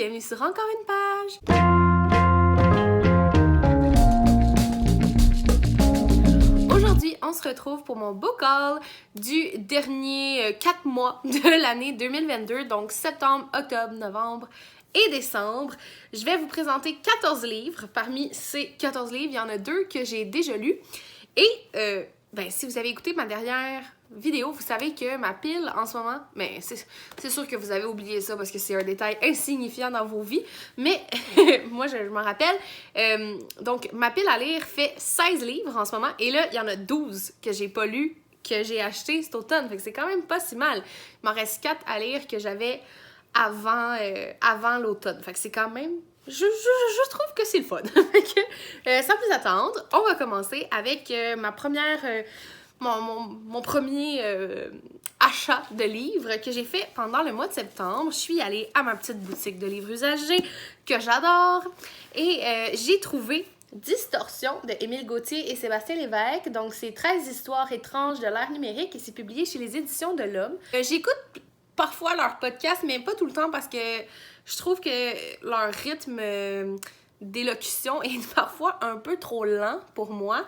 bienvenue sur Encore une page! Aujourd'hui, on se retrouve pour mon book haul du dernier 4 mois de l'année 2022, donc septembre, octobre, novembre et décembre. Je vais vous présenter 14 livres. Parmi ces 14 livres, il y en a 2 que j'ai déjà lus. Et si vous avez écouté ma dernière vidéo, vous savez que ma pile en ce moment, mais c'est sûr que vous avez oublié ça parce que c'est un détail insignifiant dans vos vies, mais moi je m'en rappelle. Donc ma pile à lire fait 16 livres en ce moment et là il y en a 12 que j'ai pas lus, que j'ai acheté cet automne, fait que c'est quand même pas si mal. Il m'en reste 4 à lire que j'avais avant l'automne, fait que c'est quand même... Je trouve que c'est le fun. Sans plus attendre, on va commencer avec ma première... Mon premier achat de livres que j'ai fait pendant le mois de septembre. Je suis allée à ma petite boutique de livres usagés que j'adore et j'ai trouvé Distorsion de Émile Gauthier et Sébastien Lévesque. Donc, c'est 13 histoires étranges de l'ère numérique et c'est publié chez les Éditions de l'Homme. J'écoute parfois leur podcast, mais pas tout le temps parce que je trouve que leur rythme d'élocution est parfois un peu trop lent pour moi.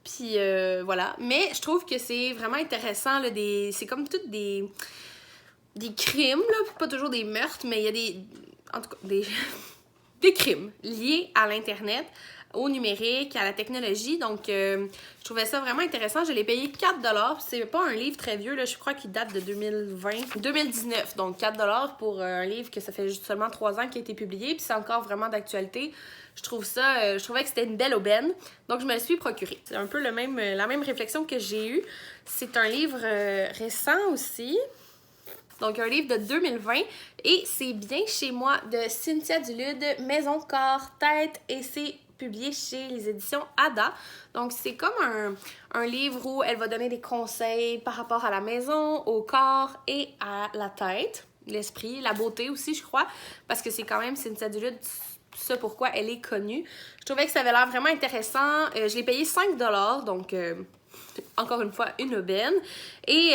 Puis voilà. Mais je trouve que c'est vraiment intéressant. Là, c'est comme toutes des crimes, là. Pas toujours des meurtres, mais il y a en tout cas, des crimes liés à l'Internet, au numérique, à la technologie. Donc, je trouvais ça vraiment intéressant. Je l'ai payé 4$. C'est pas un livre très vieux, là. Je crois qu'il date de 2019. Donc, 4$ pour un livre que ça fait juste seulement 3 ans qu'il a été publié. Puis c'est encore vraiment d'actualité. Je trouvais que c'était une belle aubaine. Donc, je me le suis procuré. C'est un peu la même réflexion que j'ai eue. C'est un livre récent aussi. Donc, un livre de 2020. Et c'est Bien chez moi de Cynthia Dulude, Maison, corps, tête. Et c'est publié chez les éditions Ada. Donc, c'est comme un livre où elle va donner des conseils par rapport à la maison, au corps et à la tête, l'esprit, la beauté aussi, je crois. Parce que c'est quand même Cynthia Dulude... ça pourquoi elle est connue. Je trouvais que ça avait l'air vraiment intéressant. Je l'ai payé 5$, donc encore une fois, une aubaine. Et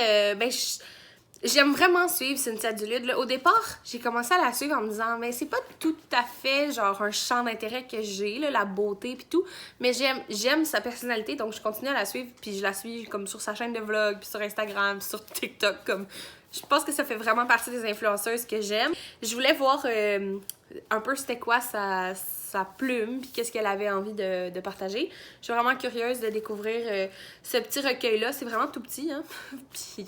j'aime vraiment suivre Cynthia Dulude. Là, au départ, j'ai commencé à la suivre en me disant, mais c'est pas tout à fait genre un champ d'intérêt que j'ai, là, la beauté puis tout, mais j'aime sa personnalité, donc je continue à la suivre, puis je la suis comme sur sa chaîne de vlog, puis sur Instagram, puis sur TikTok, comme... Je pense que ça fait vraiment partie des influenceuses que j'aime. Je voulais voir un peu c'était quoi sa plume, puis qu'est-ce qu'elle avait envie de partager. Je suis vraiment curieuse de découvrir ce petit recueil-là. C'est vraiment tout petit, hein? Puis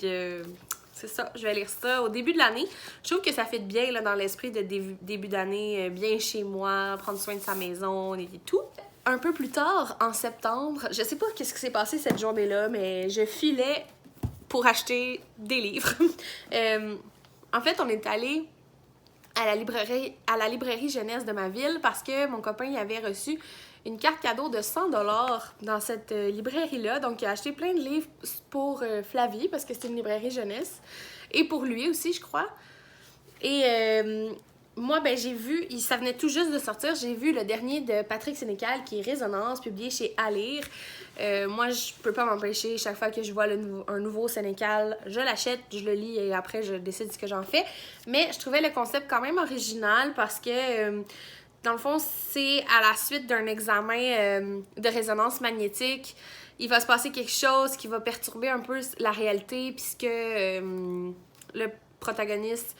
c'est ça, je vais lire ça au début de l'année. Je trouve que ça fait bien là, dans l'esprit de début d'année, bien chez moi, prendre soin de sa maison et tout. Un peu plus tard, en septembre, je sais pas qu'est-ce qui s'est passé cette journée-là, mais je filais pour acheter des livres. En fait, on est allé à la librairie jeunesse de ma ville parce que mon copain y avait reçu une carte cadeau de 100$ dans cette librairie-là. Donc, il a acheté plein de livres pour Flavie parce que c'est une librairie jeunesse et pour lui aussi, je crois. Et moi, j'ai vu, ça venait tout juste de sortir, j'ai vu le dernier de Patrick Sénécal qui est Résonance, publié chez À lire. Moi, je peux pas m'empêcher, chaque fois que je vois un nouveau Sénécal, je l'achète, je le lis et après je décide ce que j'en fais. Mais je trouvais le concept quand même original parce que, dans le fond, c'est à la suite d'un examen de résonance magnétique. Il va se passer quelque chose qui va perturber un peu la réalité puisque le protagoniste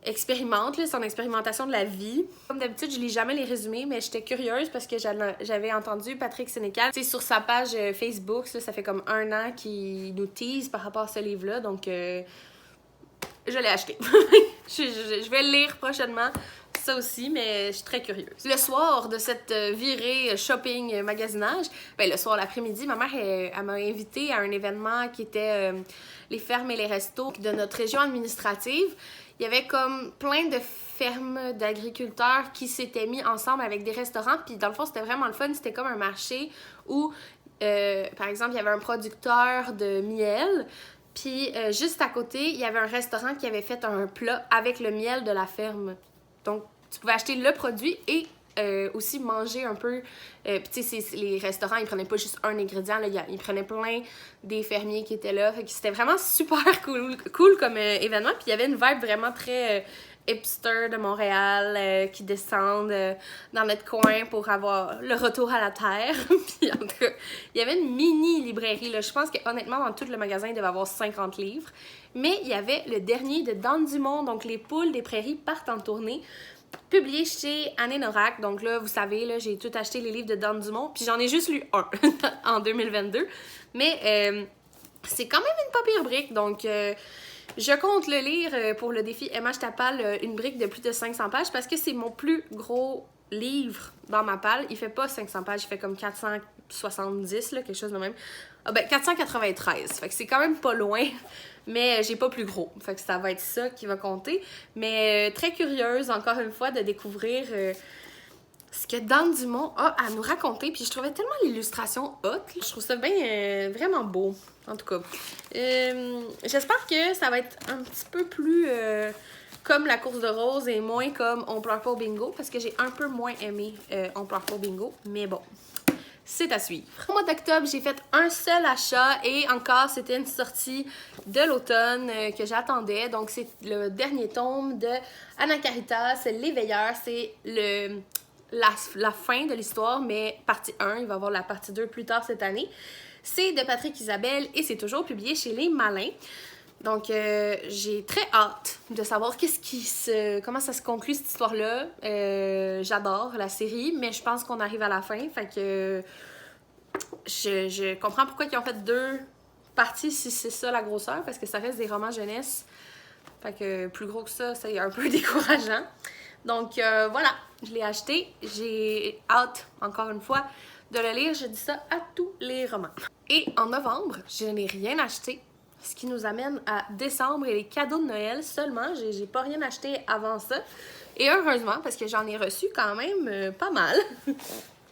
expérimente, là, son expérimentation de la vie. Comme d'habitude, je lis jamais les résumés, mais j'étais curieuse parce que j'avais entendu Patrick Sénécal. Tu sais, sur sa page Facebook, ça fait comme 1 an qu'il nous tease par rapport à ce livre-là, donc je l'ai acheté. je vais le lire prochainement, ça aussi, mais je suis très curieuse. Le soir de cette virée shopping magasinage, le soir, l'après-midi, ma mère elle m'a invitée à un événement qui était les fermes et les restos de notre région administrative. Il y avait comme plein de fermes d'agriculteurs qui s'étaient mis ensemble avec des restaurants. Puis dans le fond, c'était vraiment le fun. C'était comme un marché où, par exemple, il y avait un producteur de miel. Puis juste à côté, il y avait un restaurant qui avait fait un plat avec le miel de la ferme. Donc, tu pouvais acheter le produit et aussi manger un peu. Puis tu sais, les restaurants, ils prenaient pas juste un ingrédient, là, ils prenaient plein des fermiers qui étaient là. Fait que c'était vraiment super cool comme événement. Puis il y avait une vibe vraiment très hipsters de Montréal qui descendent dans notre coin pour avoir le retour à la terre. Puis en tout cas, il y avait une mini librairie, là. Je pense que honnêtement, dans tout le magasin, il devait avoir 50 livres. Mais il y avait le dernier de Dan Dumont, donc Les poules des prairies partent en tournée, publié chez Anne Norac. Donc là, vous savez, là, j'ai tout acheté les livres de Dan Dumont, puis j'en ai juste lu un en 2022. Mais c'est quand même une pas pire brique, donc je compte le lire pour le défi MH Tapal, une brique de plus de 500 pages, parce que c'est mon plus gros livre dans ma palle. Il fait pas 500 pages, il fait comme 470, là, quelque chose de même. Ah ben, 493, fait que c'est quand même pas loin, mais j'ai pas plus gros. Fait que ça va être ça qui va compter. Mais très curieuse, encore une fois, de découvrir ce que Dan Dumont a à nous raconter. Puis je trouvais tellement l'illustration hot. Je trouve ça bien, vraiment beau, en tout cas. J'espère que ça va être un petit peu plus comme la course de rose et moins comme On pleure pas au bingo, parce que j'ai un peu moins aimé On pleure pas au bingo. Mais bon, c'est à suivre. Au mois d'octobre, j'ai fait un seul achat et encore, c'était une sortie de l'automne que j'attendais. Donc, c'est le dernier tome de Anna Caritas, Les Veilleurs. C'est la fin de l'histoire, mais partie 1. Il va y avoir la partie 2 plus tard cette année. C'est de Patrick Isabelle et c'est toujours publié chez Les Malins. Donc, j'ai très hâte de savoir comment ça se conclut cette histoire-là. J'adore la série, mais je pense qu'on arrive à la fin. Fait que je comprends pourquoi ils ont fait 2 parties si c'est ça la grosseur, parce que ça reste des romans jeunesse. Fait que plus gros que ça, c'est un peu décourageant. Donc, voilà, je l'ai acheté. J'ai hâte, encore une fois, de le lire. Je dis ça à tous les romans. Et en novembre, je n'ai rien acheté. Ce qui nous amène à décembre et les cadeaux de Noël seulement. J'ai pas rien acheté avant ça. Et heureusement, parce que j'en ai reçu quand même pas mal.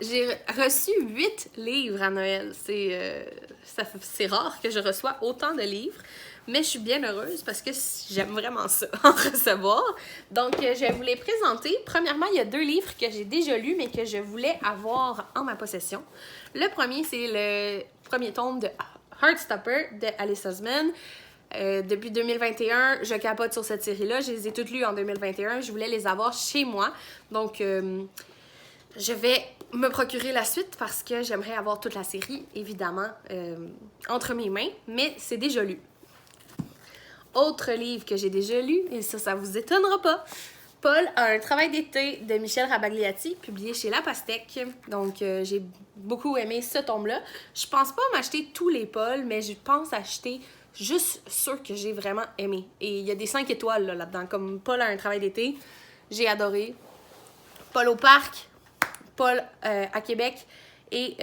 J'ai reçu 8 livres à Noël. C'est rare que je reçois autant de livres. Mais je suis bien heureuse parce que j'aime vraiment ça, en recevoir. Donc, je vais vous les présenter. Premièrement, il y a 2 livres que j'ai déjà lus, mais que je voulais avoir en ma possession. Le premier, c'est le premier tome de Heartstopper de Alice Oseman. Depuis 2021, je capote sur cette série-là. Je les ai toutes lues en 2021. Je voulais les avoir chez moi. Donc, je vais me procurer la suite parce que j'aimerais avoir toute la série, évidemment, entre mes mains. Mais c'est déjà lu. Autre livre que j'ai déjà lu, et ça vous étonnera pas. Paul a un travail d'été de Michel Rabagliati, publié chez La Pastèque. Donc, j'ai beaucoup aimé ce tome-là. Je pense pas m'acheter tous les Paul, mais je pense acheter juste ceux que j'ai vraiment aimés. Et il y a des 5 étoiles là-dedans, comme Paul a un travail d'été, j'ai adoré. Paul au parc, Paul à Québec et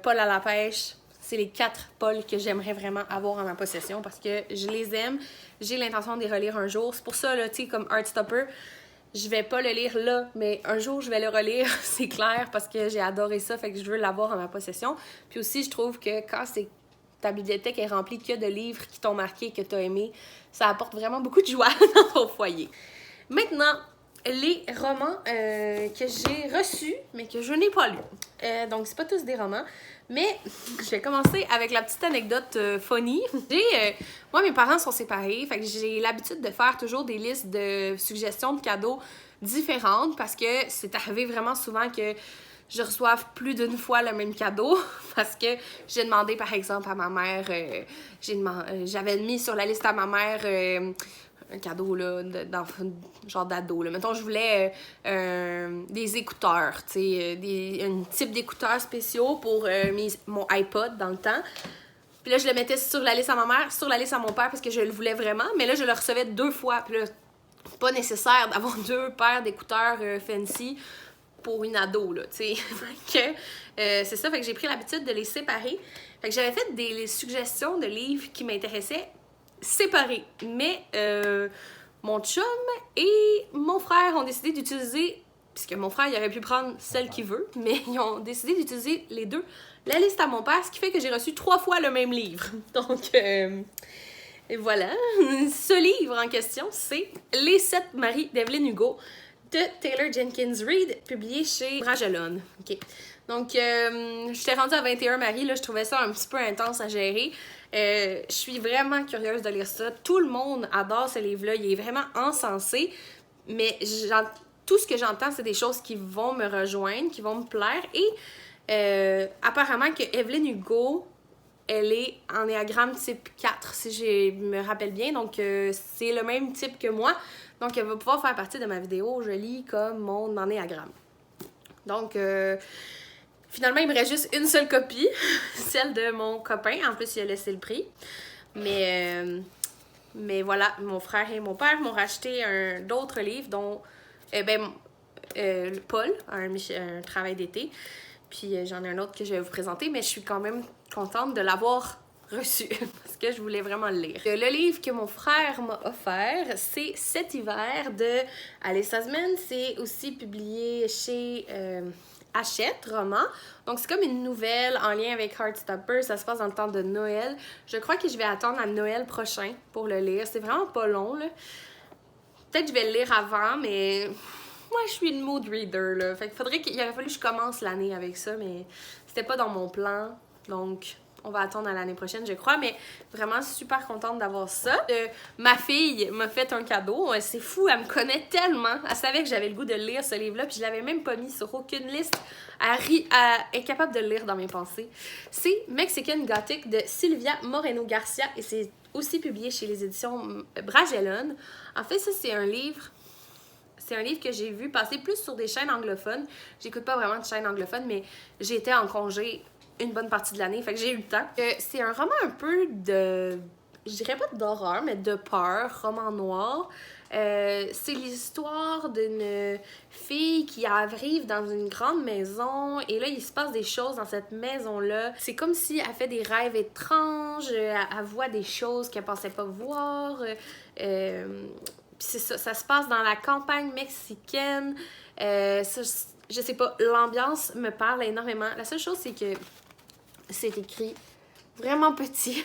Paul à la pêche. C'est les 4 Paul que j'aimerais vraiment avoir en ma possession parce que je les aime. J'ai l'intention de les relire un jour. C'est pour ça, là, tu sais, comme Heartstopper, je vais pas le lire là, mais un jour, je vais le relire, c'est clair, parce que j'ai adoré ça, fait que je veux l'avoir en ma possession. Puis aussi, je trouve que quand ta bibliothèque est remplie que de livres qui t'ont marqué, que t'as aimé, ça apporte vraiment beaucoup de joie dans ton foyer. Maintenant, les romans que j'ai reçus, mais que je n'ai pas lus. Donc, c'est pas tous des romans. Mais je vais commencer avec la petite anecdote funny. Moi, mes parents sont séparés, fait que j'ai l'habitude de faire toujours des listes de suggestions de cadeaux différentes parce que c'est arrivé vraiment souvent que je reçoive plus d'une fois le même cadeau parce que j'ai demandé, par exemple, à ma mère, j'avais mis sur la liste à ma mère un cadeau, là, genre d'ado, là. Mettons, je voulais des écouteurs, tu sais, un type d'écouteurs spéciaux pour mon iPod dans le temps. Puis là, je le mettais sur la liste à ma mère, sur la liste à mon père parce que je le voulais vraiment, mais là, je le recevais 2 fois. Puis là, pas nécessaire d'avoir 2 paires d'écouteurs fancy pour une ado, là, tu sais. C'est ça, fait que j'ai pris l'habitude de les séparer. Fait que j'avais fait des suggestions de livres qui m'intéressaient séparés. Mais mon chum et mon frère ont décidé d'utiliser, puisque mon frère il aurait pu prendre celle qu'il veut, mais ils ont décidé d'utiliser les 2, la liste à mon père, ce qui fait que j'ai reçu 3 fois le même livre. Donc, et voilà. Ce livre en question, c'est Les 7 maris d'Evelyn Hugo de Taylor Jenkins Reid, publié chez Bragelonne. OK. Donc, j'étais rendue à 21 maris, là, je trouvais ça un petit peu intense à gérer. Je suis vraiment curieuse de lire ça. Tout le monde adore ce livre-là. Il est vraiment encensé. mais tout ce que j'entends, c'est des choses qui vont me rejoindre, qui vont me plaire. Et apparemment que Evelyn Hugo, elle est en ennéagramme type 4, si je me rappelle bien. Donc, c'est le même type que moi. Donc, elle va pouvoir faire partie de ma vidéo. Je lis comme mon ennéagramme. Donc, finalement, il me reste juste une seule copie, celle de mon copain. En plus, il a laissé le prix. Mais voilà, mon frère et mon père m'ont racheté d'autres livres, dont Paul, un travail d'été. Puis j'en ai un autre que je vais vous présenter, mais je suis quand même contente de l'avoir reçu parce que je voulais vraiment le lire. Le livre que mon frère m'a offert, c'est Cet hiver de Alice Oseman. C'est aussi publié chez Hachette Roman. Donc c'est comme une nouvelle en lien avec Heartstopper. Ça se passe dans le temps de Noël. Je crois que je vais attendre à Noël prochain pour le lire. C'est vraiment pas long, là. Peut-être que je vais le lire avant, mais moi, je suis une mood reader, là. Fait qu'il aurait fallu que je commence l'année avec ça, mais c'était pas dans mon plan. Donc, on va attendre à l'année prochaine, je crois. Mais vraiment super contente d'avoir ça. Ma fille m'a fait un cadeau. C'est fou, elle me connaît tellement. Elle savait que j'avais le goût de lire ce livre-là, puis je l'avais même pas mis sur aucune liste. Elle est capable de le lire dans mes pensées. C'est Mexican Gothic de Sylvia Moreno Garcia, et c'est aussi publié chez les éditions Bragelonne. En fait, ça, c'est un livre que j'ai vu passer plus sur des chaînes anglophones. J'écoute pas vraiment de chaînes anglophones, mais j'étais en congé une bonne partie de l'année, fait que j'ai eu le temps. C'est un roman un peu de... je dirais pas d'horreur, mais de peur, roman noir. C'est l'histoire d'une fille qui arrive dans une grande maison et là, il se passe des choses dans cette maison-là. C'est comme si elle fait des rêves étranges, elle voit des choses qu'elle pensait pas voir. C'est ça, ça se passe dans la campagne mexicaine. Je sais pas, l'ambiance me parle énormément. La seule chose, c'est que c'est écrit vraiment petit.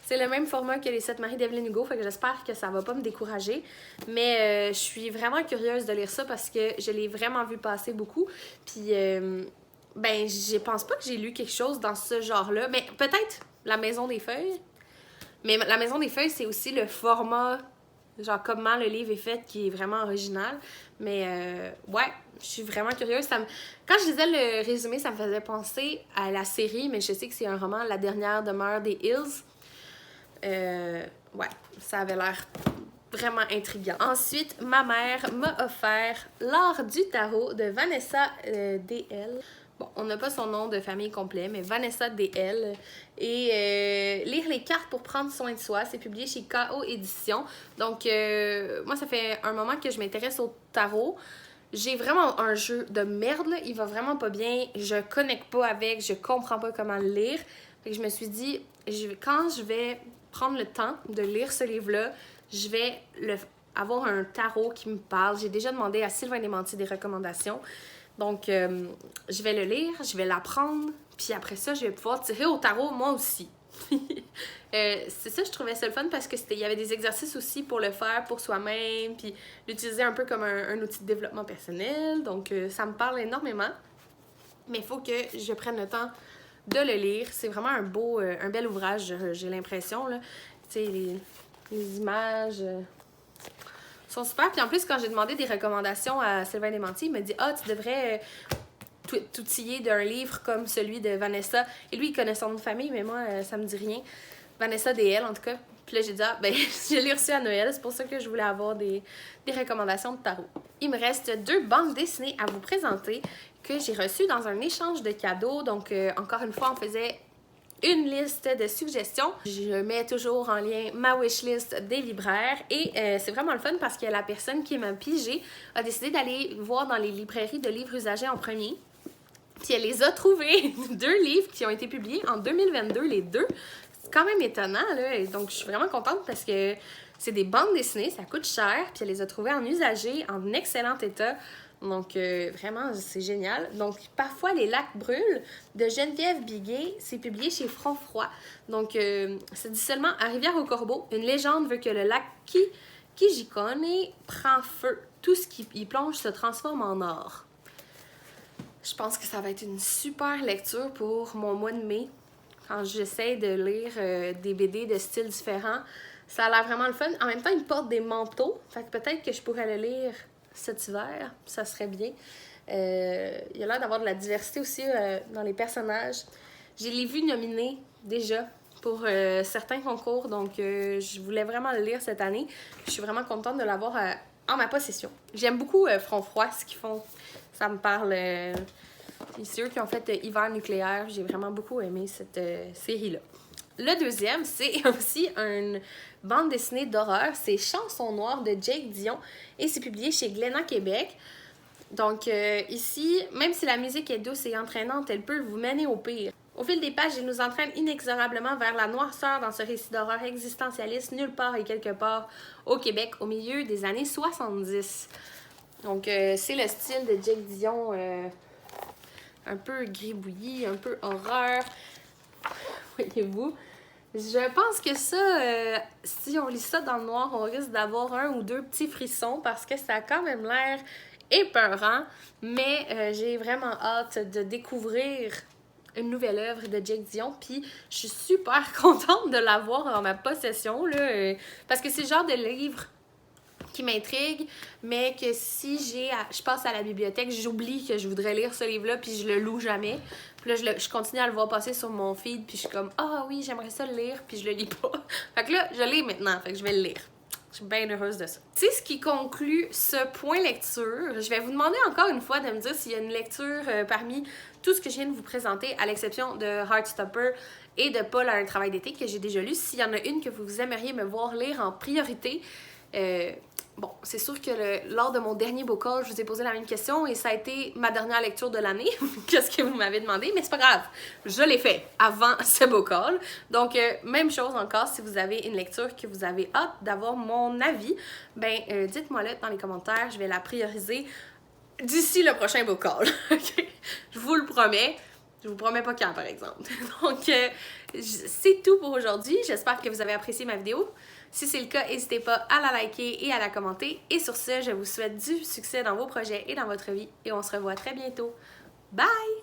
C'est le même format que les 7 maris d'Evelyn Hugo, fait que j'espère que ça va pas me décourager. Mais je suis vraiment curieuse de lire ça parce que je l'ai vraiment vu passer beaucoup. Puis, je pense pas que j'ai lu quelque chose dans ce genre-là. Mais peut-être La Maison des Feuilles. Mais La Maison des Feuilles, c'est aussi le format, genre comment le livre est fait, qui est vraiment original. Mais ouais, je suis vraiment curieuse. Quand je lisais le résumé, ça me faisait penser à la série, mais je sais que c'est un roman, La dernière demeure des Hills. Ouais, ça avait l'air vraiment intriguant. Ensuite, ma mère m'a offert L'art du tarot de Vanessa D.L. Bon, on n'a pas son nom de famille complet, mais Vanessa D.L. Et Lire les cartes pour prendre soin de soi, c'est publié chez K.O. Éditions. Donc, moi, ça fait un moment que je m'intéresse au tarot. J'ai vraiment un jeu de merde, là. Il va vraiment pas bien. Je connecte pas avec, je comprends pas comment le lire. Fait que je me suis dit, quand je vais prendre le temps de lire ce livre-là, je vais avoir un tarot qui me parle. J'ai déjà demandé à Sylvain Desmentiers des recommandations. Donc, je vais le lire, je vais l'apprendre, puis après ça, je vais pouvoir tirer au tarot moi aussi. C'est ça, je trouvais ça le fun parce que il y avait des exercices aussi pour le faire pour soi-même, puis l'utiliser un peu comme un outil de développement personnel. Donc, ça me parle énormément. Mais il faut que je prenne le temps de le lire. C'est vraiment un bel ouvrage, j'ai l'impression, là. Tu sais, les images sont super. Puis en plus, quand j'ai demandé des recommandations à Sylvain Desmentiers, il m'a dit « Ah, tu devrais t'outiller d'un livre comme celui de Vanessa. » Et lui, il connaît son nom de famille, mais moi, ça me dit rien. Vanessa D.L. en tout cas. Puis là, j'ai dit « Ah, ben, je l'ai reçu à Noël. C'est pour ça que je voulais avoir des recommandations de tarot. » Il me reste 2 bandes dessinées à vous présenter que j'ai reçues dans un échange de cadeaux. Donc, encore une fois, on faisait une liste de suggestions. Je mets toujours en lien ma wishlist des libraires et c'est vraiment le fun parce que la personne qui m'a pigé a décidé d'aller voir dans les librairies de livres usagés en premier. Puis elle les a trouvés. 2 livres qui ont été publiés en 2022, les 2. C'est quand même étonnant, là. Et donc, je suis vraiment contente parce que c'est des bandes dessinées, ça coûte cher. Puis elle les a trouvées en usagé, en excellent état. Donc, vraiment, c'est génial. Donc, Parfois, les lacs brûlent de Geneviève Biguet, c'est publié chez Front Froid. Donc, ça dit seulement à Rivière-au-Corbeau, une légende veut que le lac Kijikone prend feu. Tout ce qui y plonge se transforme en or. Je pense que ça va être une super lecture pour mon mois de mai. Quand j'essaie de lire des BD de styles différents, Ça a l'air vraiment le fun. En même temps, il porte des manteaux. Fait que peut-être que je pourrais le lire cet hiver. Ça serait bien. Il a l'air d'avoir de la diversité aussi dans les personnages. Je l'ai vu nominé déjà pour certains concours, donc je voulais vraiment le lire cette année. Je suis vraiment contente de l'avoir en ma possession. J'aime beaucoup Front Froid, ce qu'ils font. Ça me parle. C'est eux qui ont fait Hiver nucléaire. J'ai vraiment beaucoup aimé cette série-là. Le deuxième, c'est aussi une bande dessinée d'horreur. C'est Chanson noire de Jake Dion et c'est publié chez Glénat Québec. Donc ici, même si la musique est douce et entraînante, elle peut vous mener au pire. Au fil des pages, elle nous entraîne inexorablement vers la noirceur dans ce récit d'horreur existentialiste nulle part et quelque part au Québec au milieu des années 70. Donc c'est le style de Jake Dion, un peu gribouillis, un peu horreur. Voyez-vous? Je pense que ça, si on lit ça dans le noir, on risque d'avoir un ou deux petits frissons parce que ça a quand même l'air épeurant. Mais j'ai vraiment hâte de découvrir une nouvelle œuvre de Jake Dion. Puis je suis super contente de l'avoir en ma possession, là, parce que c'est le genre de livre qui m'intrigue, mais que si je passe à la bibliothèque, j'oublie que je voudrais lire ce livre-là, puis je le loue jamais. Puis là, je continue à le voir passer sur mon feed, puis je suis comme « Ah oui, j'aimerais ça le lire », puis je le lis pas. Fait que là, je l'ai maintenant, fait que je vais le lire. Je suis bien heureuse de ça. C'est ce qui conclut ce point lecture. Je vais vous demander encore une fois de me dire s'il y a une lecture parmi tout ce que je viens de vous présenter, à l'exception de Heartstopper et de Paul a un travail d'été que j'ai déjà lu. S'il y en a une que vous aimeriez me voir lire en priorité, bon, c'est sûr que lors de mon dernier book haul, je vous ai posé la même question et ça a été ma dernière lecture de l'année. Qu'est-ce que vous m'avez demandé? Mais c'est pas grave, je l'ai fait avant ce book haul. Donc, même chose encore, si vous avez une lecture que vous avez hâte d'avoir mon avis, ben dites-moi-le dans les commentaires, je vais la prioriser d'ici le prochain book haul. Okay? Je vous le promets. Je vous promets pas quand, par exemple. Donc, c'est tout pour aujourd'hui. J'espère que vous avez apprécié ma vidéo. Si c'est le cas, n'hésitez pas à la liker et à la commenter. Et sur ce, je vous souhaite du succès dans vos projets et dans votre vie. Et on se revoit très bientôt. Bye!